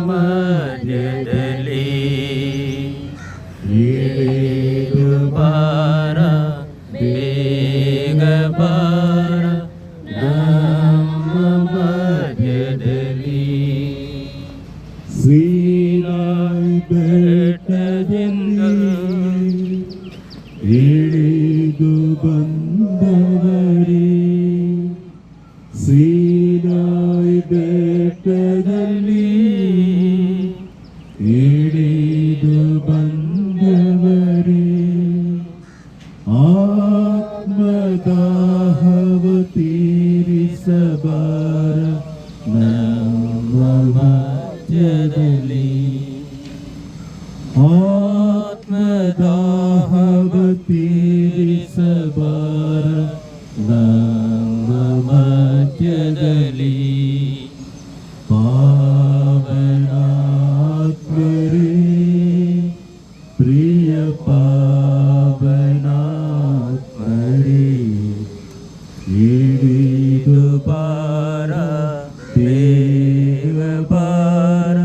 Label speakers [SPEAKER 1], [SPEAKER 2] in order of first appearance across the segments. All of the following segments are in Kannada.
[SPEAKER 1] ಮಧ್ಯದಲ್ಲಿ ಇಳಿದು ಬಾರ, ಬೇಗ ಬಾರ ನಮ್ಮ ಮಧ್ಯದಲ್ಲಿ.
[SPEAKER 2] ಸೀನಾಯಿ ಬೆಟ್ಟದಿಂದ ಇಳಿದು ಬಂದವರೇ, ಸೀನಾಯಿ ಬೆಟ್ಟದಲ್ಲಿ ಇಳಿದು ಬಂದವರೇ, ಆತ್ಮದಾಹವ ತೀರಿಸಬಾರ ನಮ್ಮ ಮಧ್ಯದಲ್ಲಿ. ಆತ್ಮದಾಹವ ತೀರಿಸಬಾರ ನಮ್ಮ ಮಧ್ಯದಲ್ಲಿ. ಪಾವನಾತ್ಮರೇ, ಪ್ರಿಯ ಪಾವನಾತ್ಮರೇ, ಇಳಿದು
[SPEAKER 1] ಬಾರ, ಬೇಗ ಬಾರ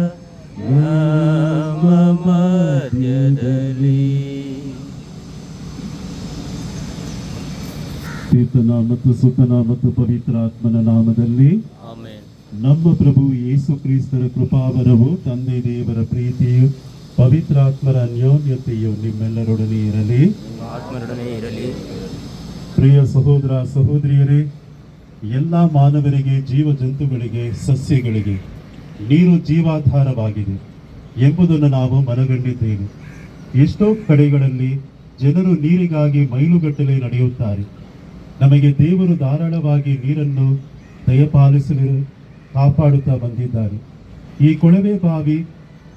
[SPEAKER 1] ನಮ್ಮ ಮಧ್ಯದಲ್ಲಿ.
[SPEAKER 2] ಪಿತನ ಮತ್ತು ಸುತನ ಮತ್ತು ಪವಿತ್ರ ಆತ್ಮನ ನಾಮದಲ್ಲಿ
[SPEAKER 1] ಆಮೆನ್.
[SPEAKER 2] ನಮ್ಮ ಪ್ರಭು ಯೇಸು ಕ್ರಿಸ್ತರ ಕೃಪಾವರವು, ತಂದೆ ದೇವರ ಪ್ರೀತಿಯು, ಪವಿತ್ರಾತ್ಮರ ಅನ್ಯೋನ್ಯತೆಯು ನಿಮ್ಮೆಲ್ಲರೊಡನೆ ಇರಲಿ.
[SPEAKER 1] ಆತ್ಮರೊಡನೆ ಇರಲಿ.
[SPEAKER 2] ಪ್ರಿಯ ಸಹೋದರ ಸಹೋದರಿಯರೇ, ಎಲ್ಲ ಮಾನವರಿಗೆ, ಜೀವ ಜಂತುಗಳಿಗೆ, ಸಸ್ಯಗಳಿಗೆ ನೀರು ಜೀವಾಧಾರವಾಗಿದೆ ಎಂಬುದನ್ನು ನಾವು ಮನಗಂಡಿದ್ದೇವೆ. ಎಷ್ಟೋ ಕಡೆಗಳಲ್ಲಿ ಜನರು ನೀರಿಗಾಗಿ ಮೈಲುಗಟ್ಟಲೆ ನಡೆಯುತ್ತಾರೆ. ನಮಗೆ ದೇವರು ಧಾರಾಳವಾಗಿ ನೀರನ್ನು ದಯಪಾಲಿಸಲು ಕಾಪಾಡುತ್ತಾ ಬಂದಿದ್ದಾರೆ. ಈ ಕೊಳವೆ ಬಾವಿ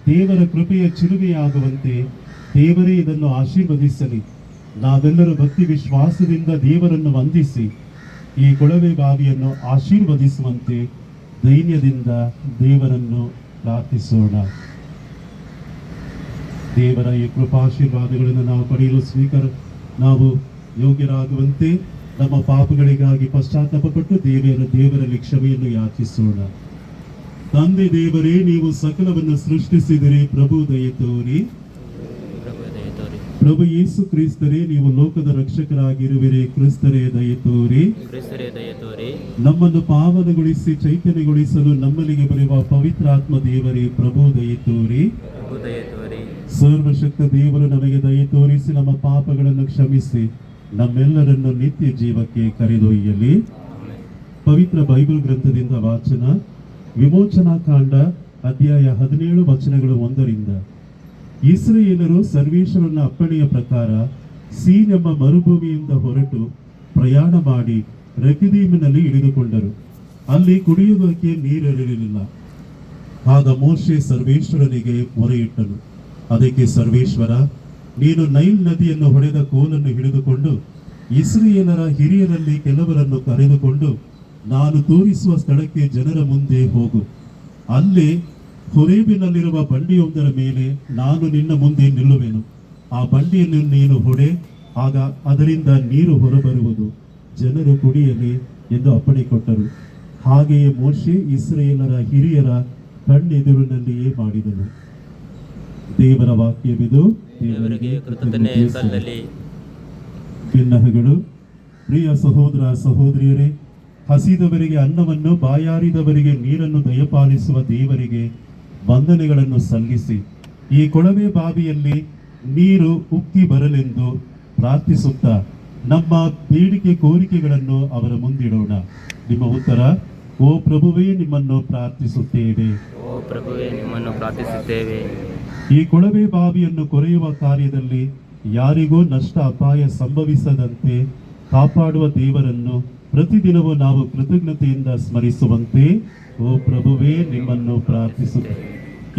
[SPEAKER 2] ದೇವರ ಕೃಪೆಯ ಚಿಲುಮೆಯಾಗುವಂತೆ ದೇವರೇ ಇದನ್ನು ಆಶೀರ್ವದಿಸಲಿ. ನಾವೆಲ್ಲರೂ ಭಕ್ತಿ ವಿಶ್ವಾಸದಿಂದ ದೇವರನ್ನು ವಂದಿಸಿ ಈ ಕೊಳವೆ ಬಾವಿಯನ್ನು ಆಶೀರ್ವದಿಸುವಂತೆ ದೈನ್ಯದಿಂದ ದೇವರನ್ನು ಪ್ರಾರ್ಥಿಸೋಣ. ದೇವರ ಈ ಕೃಪಾಶೀರ್ವಾದಗಳನ್ನು ನಾವು ಪಡೆಯಲು ನಾವು ಯೋಗ್ಯರಾಗುವಂತೆ ನಮ್ಮ ಪಾಪಗಳಿಗಾಗಿ ಪಶ್ಚಾತ್ತಾಪಪಟ್ಟು ದೇವರಲ್ಲಿ ಕ್ಷಮೆಯನ್ನು ಯಾಚಿಸೋಣ. ತಂದೆ ದೇವರೇ, ನೀವು ಸಕಲವನ್ನು ಸೃಷ್ಟಿಸಿದರೆ ಪ್ರಭು ದಯೆ ತೋರಿ. ಪ್ರಭು ಯೇಸು ಕ್ರಿಸ್ತರೇ, ನೀವು ಲೋಕದ ರಕ್ಷಕರಾಗಿರುವಿರಿ, ಕ್ರಿಸ್ತರೇ ದಯೆ ತೋರಿ. ನಮ್ಮನ್ನು ಪಾವನಗೊಳಿಸಿ ಚೈತನ್ಯಗೊಳಿಸಲು ನಮ್ಮಲ್ಲಿಗೆ ಬರುವ ಪವಿತ್ರಾತ್ಮ ದೇವರೇ, ಪ್ರಭು ದಯೆ ತೋರಿ. ಸರ್ವಶಕ್ತ ದೇವರು ನಮಗೆ ದಯೆ ತೋರಿಸಿ ನಮ್ಮ ಪಾಪಗಳನ್ನು ಕ್ಷಮಿಸಿ ನಮ್ಮೆಲ್ಲರನ್ನು ನಿತ್ಯ ಜೀವಕ್ಕೆ ಕರೆದೊಯ್ಯಲಿ. ಪವಿತ್ರ ಬೈಬಲ್ ಗ್ರಂಥದಿಂದ ವಾಚನ. ವಿಮೋಚನಾ ಕಾಂಡ ಅಧ್ಯಾಯ 17 ವಚನಗಳು 1ರಿಂದ. ಇಸ್ರಾಯೇಲರು ಸರ್ವೇಶ್ವರನ ಅಪ್ಪಣೆಯ ಪ್ರಕಾರ ಸೀನ್ ಎಂಬ ಮರುಭೂಮಿಯಿಂದ ಹೊರಟು ಪ್ರಯಾಣ ಮಾಡಿ ರೆಫಿದೀಮಿನಲ್ಲಿ ಇಳಿದುಕೊಂಡರು. ಅಲ್ಲಿ ಕುಡಿಯುವುದಕ್ಕೆ ನೀರಿರಲಿಲ್ಲ. ಆಗ ಮೋಶೆ ಸರ್ವೇಶ್ವರನಿಗೆ ಮೊರೆಯಿಟ್ಟನು. ಅದಕ್ಕೆ ಸರ್ವೇಶ್ವರ, ನೀನು ನೈಲ್ ನದಿಯನ್ನು ಹೊಡೆದ ಕೋಲನ್ನು ಹಿಡಿದುಕೊಂಡು ಇಸ್ರಾಯೇಲರ ಹಿರಿಯರಲ್ಲಿ ಕೆಲವರನ್ನು ಕರೆದುಕೊಂಡು ನಾನು ತೋರಿಸುವ ಸ್ಥಳಕ್ಕೆ ಜನರ ಮುಂದೆ ಹೋಗು. ಅಲ್ಲಿ ಹೊರೇಬಿನಲ್ಲಿರುವ ಬಂಡಿಯೊಂದರ ಮೇಲೆ ನಾನು ನಿನ್ನ ಮುಂದೆ ನಿಲ್ಲುವೆನು. ಆ ಬಂಡಿಯನ್ನು ನೀನು ಹೊಡೆ, ಆಗ ಅದರಿಂದ ನೀರು ಹೊರಬರುವುದು, ಜನರು ಕುಡಿಯಲಿ ಎಂದು ಅಪ್ಪಣೆ ಕೊಟ್ಟರು. ಹಾಗೆಯೇ ಮೋಶೆ ಇಸ್ರಾಯೇಲರ ಹಿರಿಯರ ಕಣ್ಣೆದುರಿನಲ್ಲಿಯೇ ಮಾಡಿದನು. ದೇವರ ವಾಕ್ಯವಿದು.
[SPEAKER 1] ದೇವರಿಗೆ ಕೃತಜ್ಞತೆ ಸಲ್ಲಲಿ.
[SPEAKER 2] ಭಿನ್ನಹಗಳು. ಪ್ರಿಯ ಸಹೋದರ ಸಹೋದರಿಯರೇ, ಹಸಿದವರಿಗೆ ಅನ್ನವನ್ನು, ಬಾಯಾರಿದವರಿಗೆ ನೀರನ್ನು ದಯಪಾಲಿಸುವ ದೇವರಿಗೆ ವಂದನೆಗಳನ್ನು ಸಲ್ಲಿಸಿ ಈ ಕೊಳವೆ ಬಾವಿಯಲ್ಲಿ ನೀರು ಉಕ್ಕಿ ಬರಲೆಂದು ಪ್ರಾರ್ಥಿಸುತ್ತಾ ನಮ್ಮ ಬೇಡಿಕೆ ಕೋರಿಕೆಗಳನ್ನು ಅವರ ಮುಂದಿಡೋಣ. ನಿಮ್ಮ ಉತ್ತರ: ಓ ಪ್ರಭುವೇ, ನಿಮ್ಮನ್ನು ಪ್ರಾರ್ಥಿಸುತ್ತೇವೆ.
[SPEAKER 1] ಓ ಪ್ರಭುವೇ, ನಿಮ್ಮನ್ನು ಪ್ರಾರ್ಥಿಸುತ್ತೇವೆ.
[SPEAKER 2] ಈ ಕೊಳವೆ ಬಾವಿಯನ್ನು ಕೊರೆಯುವ ಕಾರ್ಯದಲ್ಲಿ ಯಾರಿಗೂ ನಷ್ಟ ಅಪಾಯ ಸಂಭವಿಸದಂತೆ ಕಾಪಾಡುವ ದೇವರನ್ನು ಪ್ರತಿದಿನವೂ ನಾವು ಕೃತಜ್ಞತೆಯಿಂದ ಸ್ಮರಿಸುವಂತೆ ಓ ಪ್ರಭುವೇ, ನಿಮ್ಮನ್ನು ಪ್ರಾರ್ಥಿಸುತ್ತೇವೆ.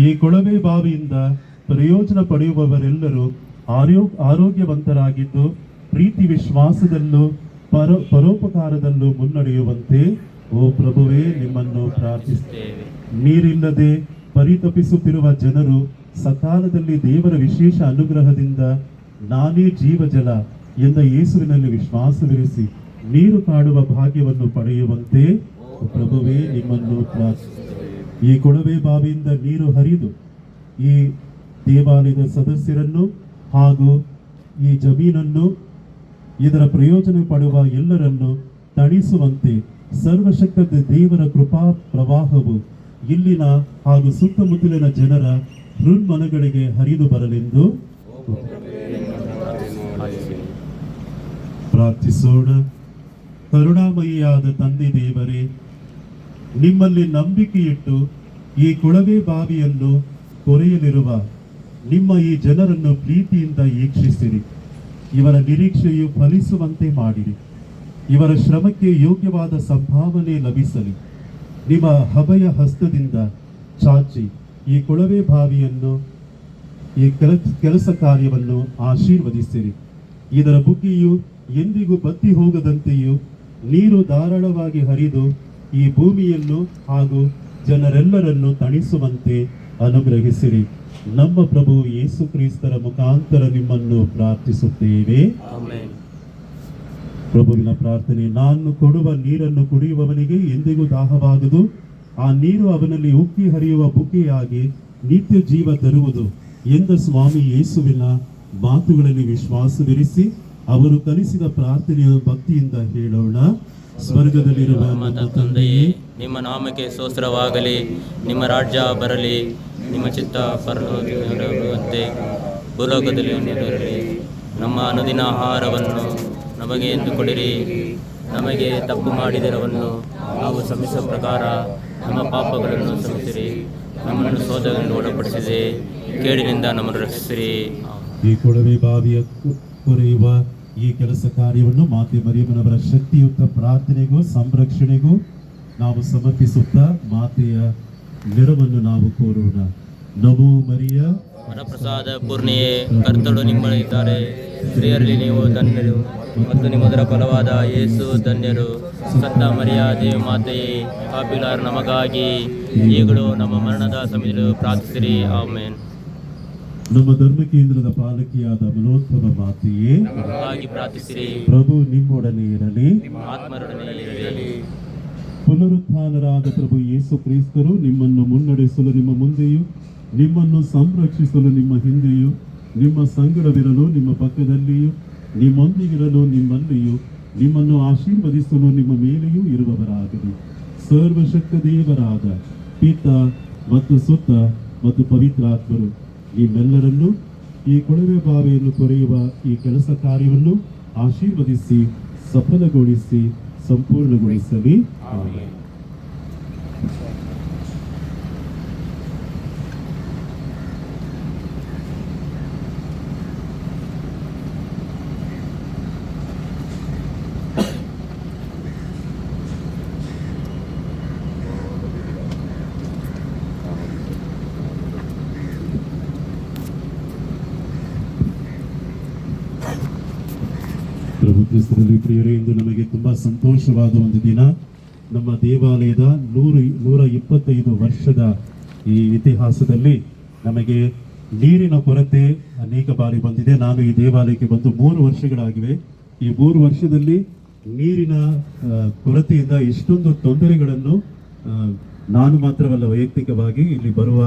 [SPEAKER 2] ಈ ಕೊಳವೆ ಬಾವಿಯಿಂದ ಪ್ರಯೋಜನ ಪಡೆಯುವವರೆಲ್ಲರೂ ಆರೋಗ್ಯವಂತರಾಗಿದ್ದು ಪ್ರೀತಿ ವಿಶ್ವಾಸದಲ್ಲೂ ಪರೋಪಕಾರದಲ್ಲೂ ಮುನ್ನಡೆಯುವಂತೆ ಓ ಪ್ರಭುವೇ, ನಿಮ್ಮನ್ನು ಪ್ರಾರ್ಥಿಸುತ್ತೇವೆ. ನೀರಿಲ್ಲದೆ ಪರಿತಪಿಸುತ್ತಿರುವ ಜನರು ಸಕಾಲದಲ್ಲಿ ದೇವರ ವಿಶೇಷ ಅನುಗ್ರಹದಿಂದ ನಾನೇ ಜೀವಜಲ ಎಂದ ಯೇಸುವಿನಲ್ಲಿ ವಿಶ್ವಾಸವಿರಿಸಿ ನೀರು ಕಾಡುವ ಭಾಗ್ಯವನ್ನು ಪಡೆಯುವಂತೆ ಪ್ರಭುವೇ, ನಿಮ್ಮನ್ನು ಪ್ರಾರ್ಥಿಸುತ್ತೇವೆ. ಈ ಕೊಳವೆ ಬಾವಿಯಿಂದ ನೀರು ಹರಿದು ಈ ದೇವಾಲಯದ ಸದಸ್ಯರನ್ನು ಹಾಗೂ ಈ ಜಮೀನನ್ನು ಇದರ ಪ್ರಯೋಜನ ಪಡುವ ಎಲ್ಲರನ್ನು ತಣಿಸುವಂತೆ ಸರ್ವಶಕ್ತ ದೇವರ ಕೃಪಾ ಪ್ರವಾಹವು ಇಲ್ಲಿನ ಹಾಗೂ ಸುತ್ತಮುತ್ತಲಿನ ಜನರ ಹೃನ್ಮನಗಳಿಗೆ ಹರಿದು ಬರಲೆಂದು ಪ್ರಾರ್ಥಿಸೋಣ. ಕರುಣಾಮಯಿಯಾದ ತಂದೆ ದೇವರೇ, ನಿಮ್ಮಲ್ಲಿ ನಂಬಿಕೆಯಿಟ್ಟು ಈ ಕೊಳವೆ ಬಾವಿಯನ್ನು ಕೊರೆಯಲಿರುವ ನಿಮ್ಮ ಈ ಜನರನ್ನು ಪ್ರೀತಿಯಿಂದ ಈಕ್ಷಿಸಿರಿ. ಇವರ ನಿರೀಕ್ಷೆಯು ಫಲಿಸುವಂತೆ ಮಾಡಿರಿ. ಇವರ ಶ್ರಮಕ್ಕೆ ಯೋಗ್ಯವಾದ ಸಂಭಾವನೆ ಲಭಿಸಲಿ. ನಿಮ್ಮ ಅಭಯ ಹಸ್ತದಿಂದ ಚಾಚಿ ಈ ಕೊಳವೆ ಬಾವಿಯನ್ನು ಈ ಕೆಲಸ ಕಾರ್ಯವನ್ನು ಆಶೀರ್ವದಿಸಿರಿ. ಇದರ ಬುಗ್ಗೆಯು ಎಂದಿಗೂ ಬತ್ತಿ ಹೋಗದಂತೆಯೂ ನೀರು ಧಾರಾಳವಾಗಿ ಹರಿದು ಈ ಭೂಮಿಯನ್ನು ಹಾಗೂ ಜನರೆಲ್ಲರನ್ನು ತಣಿಸುವಂತೆ ಅನುಗ್ರಹಿಸಿರಿ. ನಮ್ಮ ಪ್ರಭು ಯೇಸು ಕ್ರಿಸ್ತರ ಮುಖಾಂತರ ನಿಮ್ಮನ್ನು ಪ್ರಾರ್ಥಿಸುತ್ತೇವೆ. ಪ್ರಭುವಿನ ಪ್ರಾರ್ಥನೆ. ನಾನು ಕೊಡುವ ನೀರನ್ನು ಕುಡಿಯುವವನಿಗೆ ಎಂದಿಗೂ ದಾಹವಾಗದು. ಆ ನೀರು ಅವನಲ್ಲಿ ಉಕ್ಕಿ ಹರಿಯುವ ಬುಗ್ಗೆಯಾಗಿ ನಿತ್ಯ ಜೀವ ತರುವುದು ಎಂದ ಸ್ವಾಮಿ ಯೇಸುವಿನ ಮಾತುಗಳಲ್ಲಿ ವಿಶ್ವಾಸವಿರಿಸಿ ಅವರು ಕಲಿಸಿದ ಪ್ರಾರ್ಥನೆಯ ಭಕ್ತಿಯಿಂದ ಹೇಳೋಣ. ಸ್ವರ್ಗದಲ್ಲಿರುವ
[SPEAKER 1] ನಮ್ಮ ತಂದೆಯೇ, ನಿಮ್ಮ ನಾಮಕ್ಕೆ ಸ್ತೋತ್ರವಾಗಲಿ. ನಿಮ್ಮ ರಾಜ್ಯ ಬರಲಿ. ನಿಮ್ಮ ಚಿತ್ತ ಪರಲೋಕದಂತೆ ಭೂಲೋಕದಲ್ಲಿ ನೆರವೇರಲಿ. ನಮ್ಮ ಅನುದಿನ ಆಹಾರವನ್ನು ನಮಗೆ ಎಂದು ಕೊಡಿರಿ. ನಮಗೆ ತಪ್ಪು ಮಾಡಿದರವನ್ನು ನಾವು ಶ್ರಮಿಸುವ ಪ್ರಕಾರ ನಮ್ಮ ಪಾಪಗಳನ್ನು ಕ್ಷಮಿಸಿರಿ. ನಮ್ಮನ್ನು ಶೋಧನೆಯನ್ನು ಒಳಪಡಿಸಿದೆ, ಕೇಡಿನಿಂದ ನಮ್ಮನ್ನು ರಕ್ಷಿಸಿರಿ.
[SPEAKER 2] ಈ ಕೊಳವೆ ಬಾವಿಯ ಕೊರೆಯುವ ಈ ಕೆಲಸ ಕಾರ್ಯವನ್ನು ಮಾತೆ ಮರಿಯಮ್ಮನವರ ಶಕ್ತಿಯುತ ಪ್ರಾರ್ಥನೆಗೂ ಸಂರಕ್ಷಣೆಗೂ ನಾವು ಸಮರ್ಪಿಸುತ್ತಾ ಮಾತೆಯ ನೆರವನ್ನು ನಾವು ಕೋರೋಣ. ನಮೋ ಮರಿಯ,
[SPEAKER 1] ವರಪ್ರಸಾದ ಪೂರ್ಣಿಯೇ, ಕರ್ತರು ನಿಮ್ಮಲ್ಲಿದ್ದಾರೆ. ಸ್ತ್ರೀಯರಲ್ಲಿ ನೀವು ಧನ್ಯರು ಮತ್ತು ನಿಮ್ಮದರ ಫಲವಾದ ಯೇಸು ಧನ್ಯರು. ಸತ್ತ ಮರಿಯ ದೇವ ಮಾತೆಯೇ, ಪಾಪಿಗಳಾದ ನಮಗಾಗಿ ಈಗಲೂ ನಮ್ಮ ಮರಣದ ಸಮಯದಲ್ಲೂ ಪ್ರಾರ್ಥಿಸಿರಿ. ಆಮೆನ್.
[SPEAKER 2] ನಮ್ಮ ಧರ್ಮ ಕೇಂದ್ರದ ಪಾಲಕಿಯಾದ ಮನೋದ್ಭವ ಮಾತೆಯೇ,
[SPEAKER 1] ನಮಗಾಗಿ ಪ್ರಾರ್ಥಿಸಿರಿ.
[SPEAKER 2] ಪ್ರಭು ನಿಮ್ಮೊಡನೆ ಇರಲಿ,
[SPEAKER 1] ಆತ್ಮರೊಡನೆ ಇರಲಿ.
[SPEAKER 2] ಪುನರುತ್ಥಾನರಾದ ಪ್ರಭು ಯೇಸು ಕ್ರಿಸ್ತರು ನಿಮ್ಮನ್ನು ಮುನ್ನಡೆಸಲು ನಿಮ್ಮ ಮುಂದೆಯೂ ನಿಮ್ಮನ್ನು ಸಂರಕ್ಷಿಸಲು ನಿಮ್ಮ ಹಿಂದೆಯೂ ನಿಮ್ಮ ಸಂಗಡವಿರಲು ನಿಮ್ಮ ಪಕ್ಕದಲ್ಲಿಯೂ ನಿಮ್ಮೊಂದಿಗಿರಲು ನಿಮ್ಮಲ್ಲಿಯೂ ನಿಮ್ಮನ್ನು ಆಶೀರ್ವದಿಸಲು ನಿಮ್ಮ ಮೇಲೆಯೂ ಇರುವವರಾಗಲಿ. ಸರ್ವಶಕ್ತ ದೇವರಾದ ಪಿತ ಮತ್ತು ಸುತ್ತ ಮತ್ತು ಪವಿತ್ರಾತ್ಮರು ನಿಮ್ಮೆಲ್ಲರನ್ನು ಈ ಕೊಳವೆ ಬಾವಿಯನ್ನು ಕೊರೆಯುವ ಈ ಕೆಲಸ ಕಾರ್ಯವನ್ನು ಆಶೀರ್ವದಿಸಿ ಸಫಲಗೊಳಿಸಿ ಸಂಪೂರ್ಣಗೊಳಿಸಲಿ. ಆಮೆನ್. ಪ್ರಭು ಕ್ರಿಸ್ತರಲ್ಲಿ ಪ್ರಿಯರೇ, ಇಂದು ನಮಗೆ ತುಂಬಾ ಸಂತೋಷವಾದ ಒಂದು ದಿನ. ನಮ್ಮ ದೇವಾಲಯದ 125 ವರ್ಷದ ಈ ಇತಿಹಾಸದಲ್ಲಿ ನಮಗೆ ನೀರಿನ ಕೊರತೆ ಅನೇಕ ಬಾರಿ ಬಂದಿದೆ. ನಾನು ಈ ದೇವಾಲಯಕ್ಕೆ ಬಂದು 3 ವರ್ಷಗಳಾಗಿವೆ. ಈ 3 ವರ್ಷದಲ್ಲಿ ನೀರಿನ ಕೊರತೆಯಿಂದ ಇಷ್ಟೊಂದು ತೊಂದರೆಗಳನ್ನು ನಾನು ಮಾತ್ರವಲ್ಲ, ವೈಯಕ್ತಿಕವಾಗಿ ಇಲ್ಲಿ ಬರುವ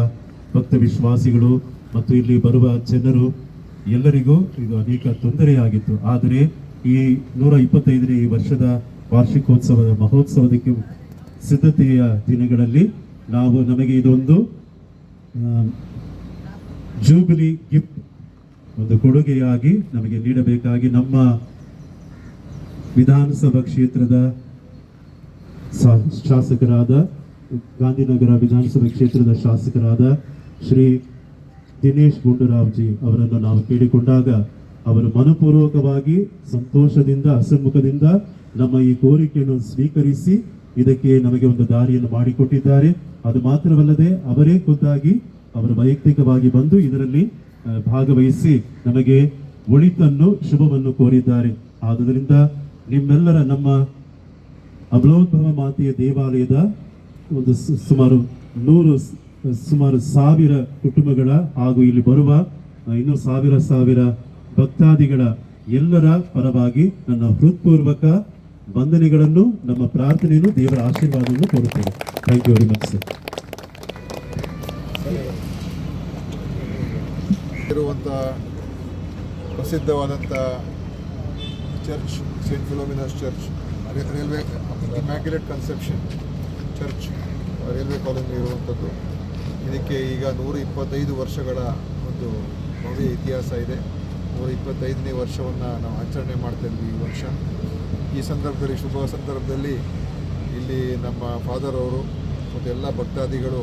[SPEAKER 2] ಭಕ್ತ ವಿಶ್ವಾಸಿಗಳು ಮತ್ತು ಇಲ್ಲಿ ಬರುವ ಜನರು ಎಲ್ಲರಿಗೂ ಇದು ಅನೇಕ ತೊಂದರೆಯಾಗಿತ್ತು. ಆದರೆ ಈ 125ನೇ ಈ ವರ್ಷದ ವಾರ್ಷಿಕೋತ್ಸವದ ಮಹೋತ್ಸವದಕ್ಕೆ ಸಿದ್ಧತೆಯ ದಿನಗಳಲ್ಲಿ ನಮಗೆ ಇದೊಂದು ಜೂಬಿಲಿ ಗಿಫ್ಟ್ ಒಂದು ಕೊಡುಗೆಯಾಗಿ ನಮಗೆ ನೀಡಬೇಕಾಗಿ ನಮ್ಮ ವಿಧಾನಸಭಾ ಕ್ಷೇತ್ರದ ಶಾಸಕರಾದ ಗಾಂಧಿನಗರ ವಿಧಾನಸಭಾ ಕ್ಷೇತ್ರದ ಶಾಸಕರಾದ ಶ್ರೀ ದಿನೇಶ್ ಗುಂಡೂರಾವ್ಜಿ ಅವರನ್ನು ನಾವು ಕೇಳಿಕೊಂಡಾಗ ಅವರು ಮನಪೂರ್ವಕವಾಗಿ ಸಂತೋಷದಿಂದ ಹಸನ್ಮುಖದಿಂದ ನಮ್ಮ ಈ ಕೋರಿಕೆಯನ್ನು ಸ್ವೀಕರಿಸಿ ಇದಕ್ಕೆ ನಮಗೆ ಒಂದು ದಾರಿಯನ್ನು ಮಾಡಿಕೊಟ್ಟಿದ್ದಾರೆ. ಅದು ಮಾತ್ರವಲ್ಲದೆ ಅವರೇ ಖುದ್ದಾಗಿ ಅವರು ವೈಯಕ್ತಿಕವಾಗಿ ಬಂದು ಇದರಲ್ಲಿ ಭಾಗವಹಿಸಿ ನಮಗೆ ಒಳಿತನ್ನು ಶುಭವನ್ನು ಕೋರಿದ್ದಾರೆ. ಆದುದರಿಂದ ನಿಮ್ಮೆಲ್ಲರ ನಮ್ಮ ಅಬಲೋದ್ಭವ ಮಾತೆಯ ದೇವಾಲಯದ ಒಂದು ಸುಮಾರು 1000 ಕುಟುಂಬಗಳ ಹಾಗೂ ಇಲ್ಲಿ ಬರುವ ಇನ್ನು ಸಾವಿರ ಭಕ್ತಾದಿಗಳ ಎಲ್ಲರ ಪರವಾಗಿ ನನ್ನ ಹೃತ್ಪೂರ್ವಕ ವಂದನೆಗಳನ್ನು, ನಮ್ಮ ಪ್ರಾರ್ಥನೆಯನ್ನು, ದೇವರ ಆಶೀರ್ವಾದವನ್ನು ಕೋರುತ್ತೇನೆ. Thank you very much sir.
[SPEAKER 3] ಇರುವಂಥ ಪ್ರಸಿದ್ಧವಾದಂಥ church Saint Philomena's church, railway immaculate conception church railway colony ಇರುವಂಥದ್ದು. ಇದಕ್ಕೆ ಈಗ 125 ವರ್ಷಗಳ ಒಂದು ಭವ್ಯ ಇತಿಹಾಸ ಇದೆ. 125ನೇ ವರ್ಷವನ್ನು ನಾವು ಆಚರಣೆ ಮಾಡ್ತಾ ಇದ್ವಿ ಈ ವರ್ಷ. ಈ ಸಂದರ್ಭದಲ್ಲಿ, ಶುಭ ಸಂದರ್ಭದಲ್ಲಿ ಇಲ್ಲಿ ನಮ್ಮ ಫಾದರ್ ಅವರು ಮತ್ತು ಎಲ್ಲ ಭಕ್ತಾದಿಗಳು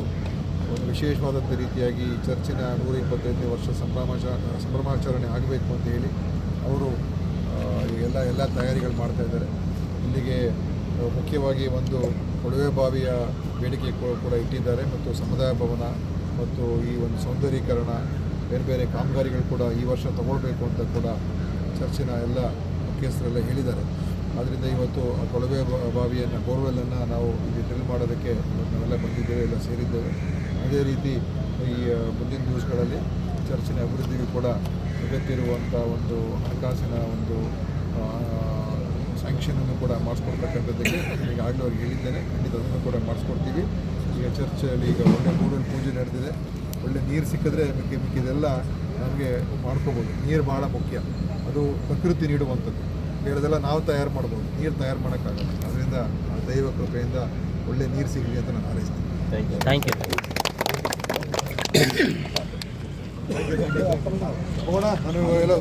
[SPEAKER 3] ಒಂದು ವಿಶೇಷವಾದಂಥ ರೀತಿಯಾಗಿ ಈ ಚರ್ಚಿನ 125ನೇ ವರ್ಷ ಸಂಭ್ರಮಾಚರಣೆ ಆಗಬೇಕು ಅಂತ ಹೇಳಿ ಅವರು ಎಲ್ಲ ತಯಾರಿಗಳು ಮಾಡ್ತಾ ಇದ್ದಾರೆ. ಇಲ್ಲಿಗೆ ಮುಖ್ಯವಾಗಿ ಒಂದು ಕೊಳವೆ ಬಾವಿಯ ಬೇಡಿಕೆ ಕೂಡ ಇಟ್ಟಿದ್ದಾರೆ ಮತ್ತು ಸಮುದಾಯ ಭವನ ಮತ್ತು ಈ ಒಂದು ಸೌಂದರ್ಯೀಕರಣ ಬೇರೆ ಬೇರೆ ಕಾಮಗಾರಿಗಳು ಕೂಡ ಈ ವರ್ಷ ತಗೊಳ್ಬೇಕು ಅಂತ ಕೂಡ ಚರ್ಚಿನ ಎಲ್ಲ ಮುಖ್ಯಸ್ಥರೆಲ್ಲ ಹೇಳಿದ್ದಾರೆ. ಆದ್ದರಿಂದ ಇವತ್ತು ಆ ಕೊಳವೆ ಬಾವಿಯನ್ನು ಬೋರ್ವೆಲ್ಲನ್ನು ನಾವು ಇಲ್ಲಿ ಡ್ರಿಲ್ ಮಾಡೋದಕ್ಕೆ ನಾವೆಲ್ಲ ಬಂದಿದ್ದೇವೆ, ಎಲ್ಲ ಸೇರಿದ್ದೇವೆ. ಅದೇ ರೀತಿ ಈ ಮುಂದಿನ ದಿವಸಗಳಲ್ಲಿ ಚರ್ಚಿನ ಅಭಿವೃದ್ಧಿಗೂ ಕೂಡ ಅಗತ್ಯ ಇರುವಂಥ ಒಂದು ಹಣಕಾಸಿನ ಒಂದು ಸ್ಯಾಂಕ್ಷನನ್ನು ಕೂಡ ಮಾಡಿಸ್ಕೊಡ್ತಕ್ಕಂಥದ್ದಕ್ಕೆ ಈಗಾಗಲೇ ಅವ್ರಿಗೆ ಹೇಳಿದ್ದೇನೆ. ಖಂಡಿತ ಅದನ್ನು ಕೂಡ ಮಾಡಿಸ್ಕೊಡ್ತೀವಿ. ಈಗ ಚರ್ಚಲ್ಲಿ ಈಗ ಒಳ್ಳೆ ಮೂರಲ್ಲಿ ಪೂಜೆ ನಡೆದಿದೆ. ಒಳ್ಳೆ ನೀರು ಸಿಕ್ಕಿದ್ರೆ ಮಿಕ್ಕಿದೆಲ್ಲ ನಮಗೆ ಮಾಡ್ಕೋಬೋದು. ನೀರು ಭಾಳ ಮುಖ್ಯ, ಅದು ಪ್ರಕೃತಿ ನೀಡುವಂಥದ್ದು. ಬೇರೆದೆಲ್ಲ ನಾವು ತಯಾರು ಮಾಡ್ಬೋದು, ನೀರು ತಯಾರು ಮಾಡೋಕ್ಕಾಗಲ್ಲ. ಅದರಿಂದ ದೈವ ಕೃಪೆಯಿಂದ ಒಳ್ಳೆ ನೀರು ಸಿಗಲಿ ಅಂತ ನಾನು ಹಾರೈಸ್ತೀನಿ.
[SPEAKER 1] Thank you.
[SPEAKER 3] ಹೋಗೋಣ, ನಾನು ಎಲ್ಲ